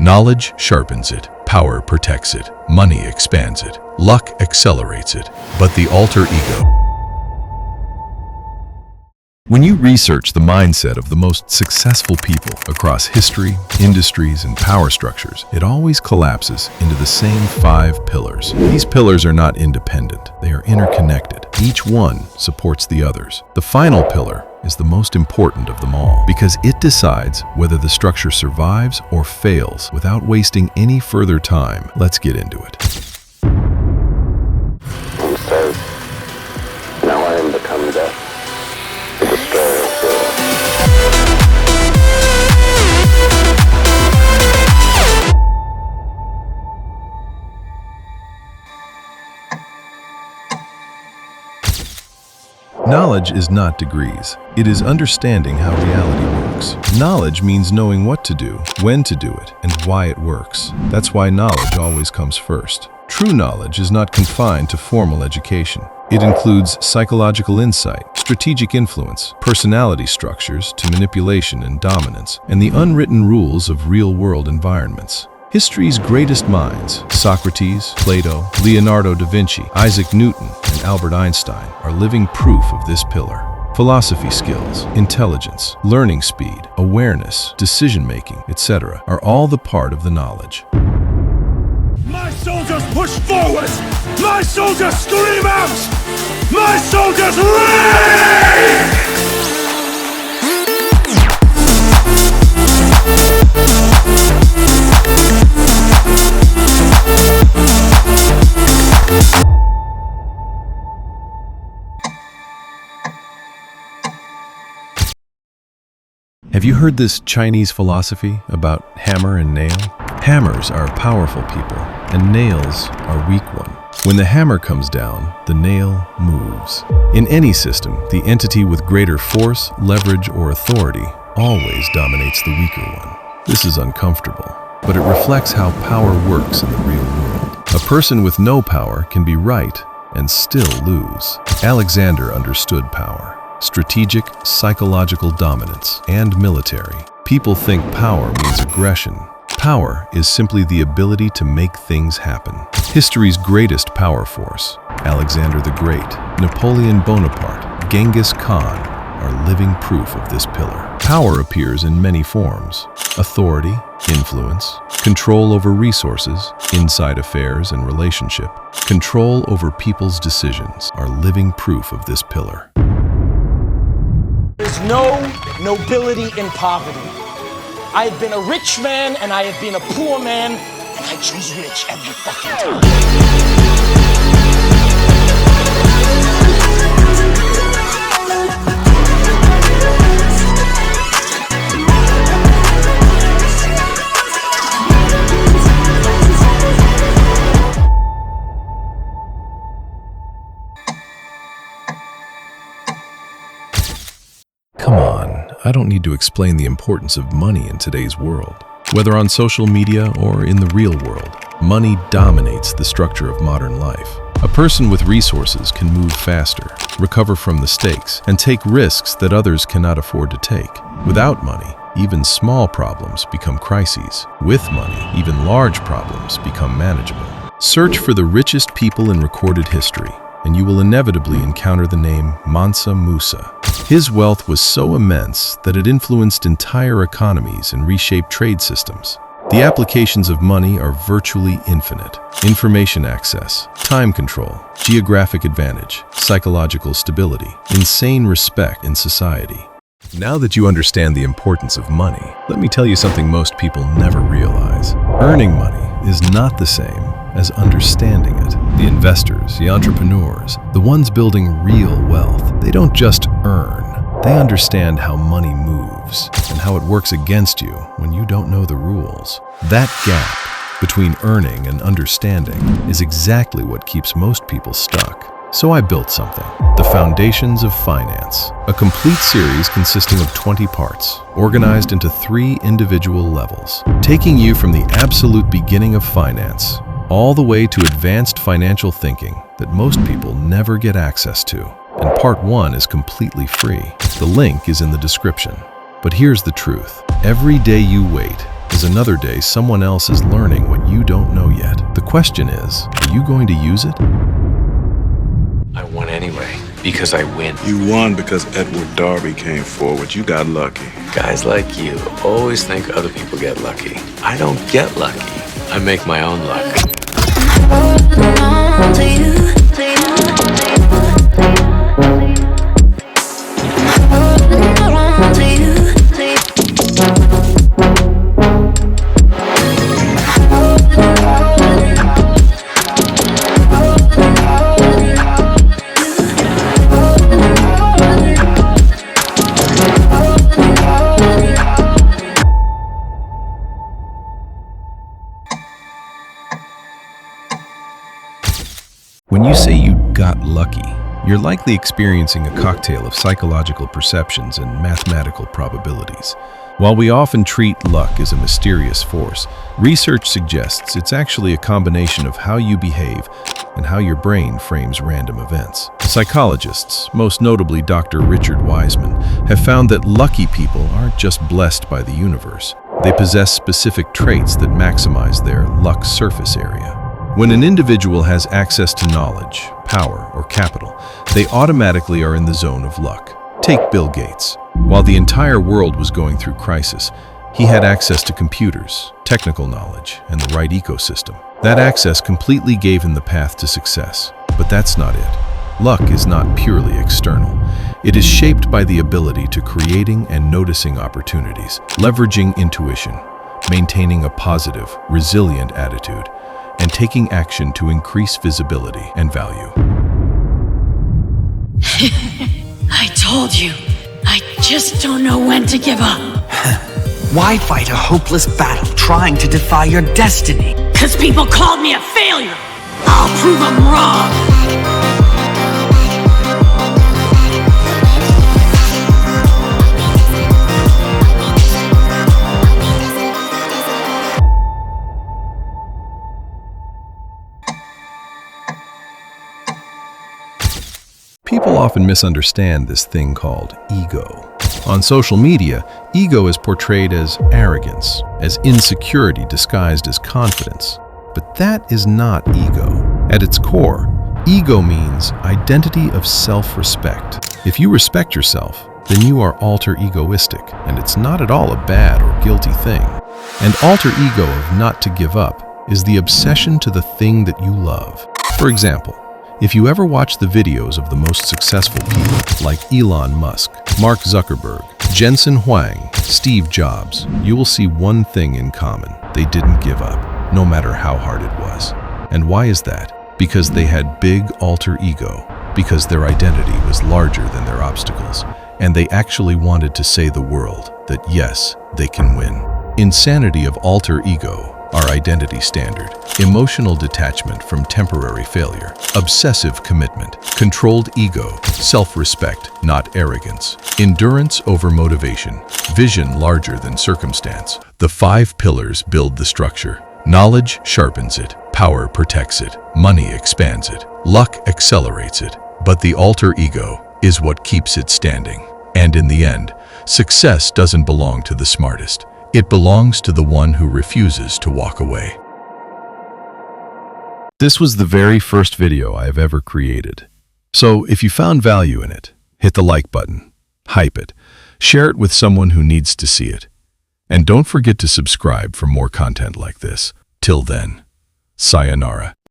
Knowledge sharpens it, power protects it, money expands it, luck accelerates it, but the alter ego. When you research the mindset of the most successful people across history, industries, and power structures, it always collapses into the same 5 pillars. These pillars are not independent, they are interconnected. Each one supports the others. The final pillar is the most important of them all because it decides whether the structure survives or fails. Without wasting any further time, let's get into it. He says, "Now I am become death, the destroyer of worlds." Knowledge is not degrees. It is understanding how reality works. Knowledge means knowing what to do, when to do it, and why it works. That's why knowledge always comes first. True knowledge is not confined to formal education. It includes psychological insight, strategic influence, personality structures to manipulation and dominance, and the unwritten rules of real-world environments. History's greatest minds, Socrates, Plato, Leonardo da Vinci, Isaac Newton, and Albert Einstein, are living proof of this pillar. Philosophy skills, intelligence, learning speed, awareness, decision-making, etc. are all the part of the knowledge. My soldiers push forward! My soldiers scream out! My soldiers rage! Have you heard this Chinese philosophy about hammer and nail? Hammers are powerful people, and nails are weak ones. When the hammer comes down, the nail moves. In any system, the entity with greater force, leverage, or authority always dominates the weaker one. This is uncomfortable, but it reflects how power works in the real world. A person with no power can be right and still lose. Alexander understood power. Strategic, psychological dominance, and military. People think power means aggression. Power is simply the ability to make things happen. History's greatest power force, Alexander the Great, Napoleon Bonaparte, Genghis Khan, are living proof of this pillar. Power appears in many forms: authority, influence, control over resources, inside affairs and relationship, control over people's decisions are living proof of this pillar. There's no nobility in poverty. I have been a rich man and I have been a poor man, and I choose rich every fucking time. Come on, I don't need to explain the importance of money in today's world. Whether on social media or in the real world, money dominates the structure of modern life. A person with resources can move faster, recover from mistakes, and take risks that others cannot afford to take. Without money, even small problems become crises. With money, even large problems become manageable. Search for the richest people in recorded history, and you will inevitably encounter the name Mansa Musa. His wealth was so immense that it influenced entire economies and reshaped trade systems. The applications of money are virtually infinite. Information access, time control, geographic advantage, psychological stability, insane respect in society. Now that you understand the importance of money, let me tell you something most people never realize. Earning money is not the same as understanding it. The investors, the entrepreneurs, the ones building real wealth, they don't just earn. They understand how money moves and how it works against you when you don't know the rules. That gap between earning and understanding is exactly what keeps most people stuck. So I built something, The Foundations of Finance, a complete series consisting of 20 parts, organized into 3 individual levels, taking you from the absolute beginning of finance all the way to advanced financial thinking that most people never get access to. And part 1 is completely free. The link is in the description. But here's the truth. Every day you wait is another day someone else is learning what you don't know yet. The question is, are you going to use it? I won anyway, because I win. You won because Edward Darby came forward. You got lucky. Guys like you always think other people get lucky. I don't get lucky. I make my own luck. When you say you got lucky, you're likely experiencing a cocktail of psychological perceptions and mathematical probabilities. While we often treat luck as a mysterious force, research suggests it's actually a combination of how you behave and how your brain frames random events. Psychologists, most notably Dr. Richard Wiseman, have found that lucky people aren't just blessed by the universe. They possess specific traits that maximize their luck surface area. When an individual has access to knowledge, power, or capital, they automatically are in the zone of luck. Take Bill Gates. While the entire world was going through crisis, he had access to computers, technical knowledge, and the right ecosystem. That access completely gave him the path to success. But that's not it. Luck is not purely external. It is shaped by the ability to creating and noticing opportunities, leveraging intuition, maintaining a positive, resilient attitude, and taking action to increase visibility and value. I told you, I just don't know when to give up. Why fight a hopeless battle trying to defy your destiny? 'Cause people called me a failure. I'll prove them wrong. People often misunderstand this thing called ego. On social media, ego is portrayed as arrogance, as insecurity disguised as confidence. But that is not ego. At its core, ego means identity of self-respect. If you respect yourself, then you are alter egoistic, and it's not at all a bad or guilty thing. And alter ego of not to give up is the obsession to the thing that you love. For example, if you ever watch the videos of the most successful people, like Elon Musk, Mark Zuckerberg, Jensen Huang, Steve Jobs, you will see one thing in common. They didn't give up, no matter how hard it was. And why is that? Because they had big alter ego, because their identity was larger than their obstacles, and they actually wanted to say the world that yes, they can win. Insanity of alter ego, our identity standard, emotional detachment from temporary failure, obsessive commitment, controlled ego, self-respect, not arrogance, endurance over motivation, vision larger than circumstance. The 5 pillars build the structure. Knowledge sharpens it, power protects it, money expands it, luck accelerates it, but the alter ego is what keeps it standing. And in the end, success doesn't belong to the smartest. It belongs to the one who refuses to walk away. This was the very first video I have ever created. So if you found value in it, hit the like button, hype it, share it with someone who needs to see it. And don't forget to subscribe for more content like this. Till then, sayonara.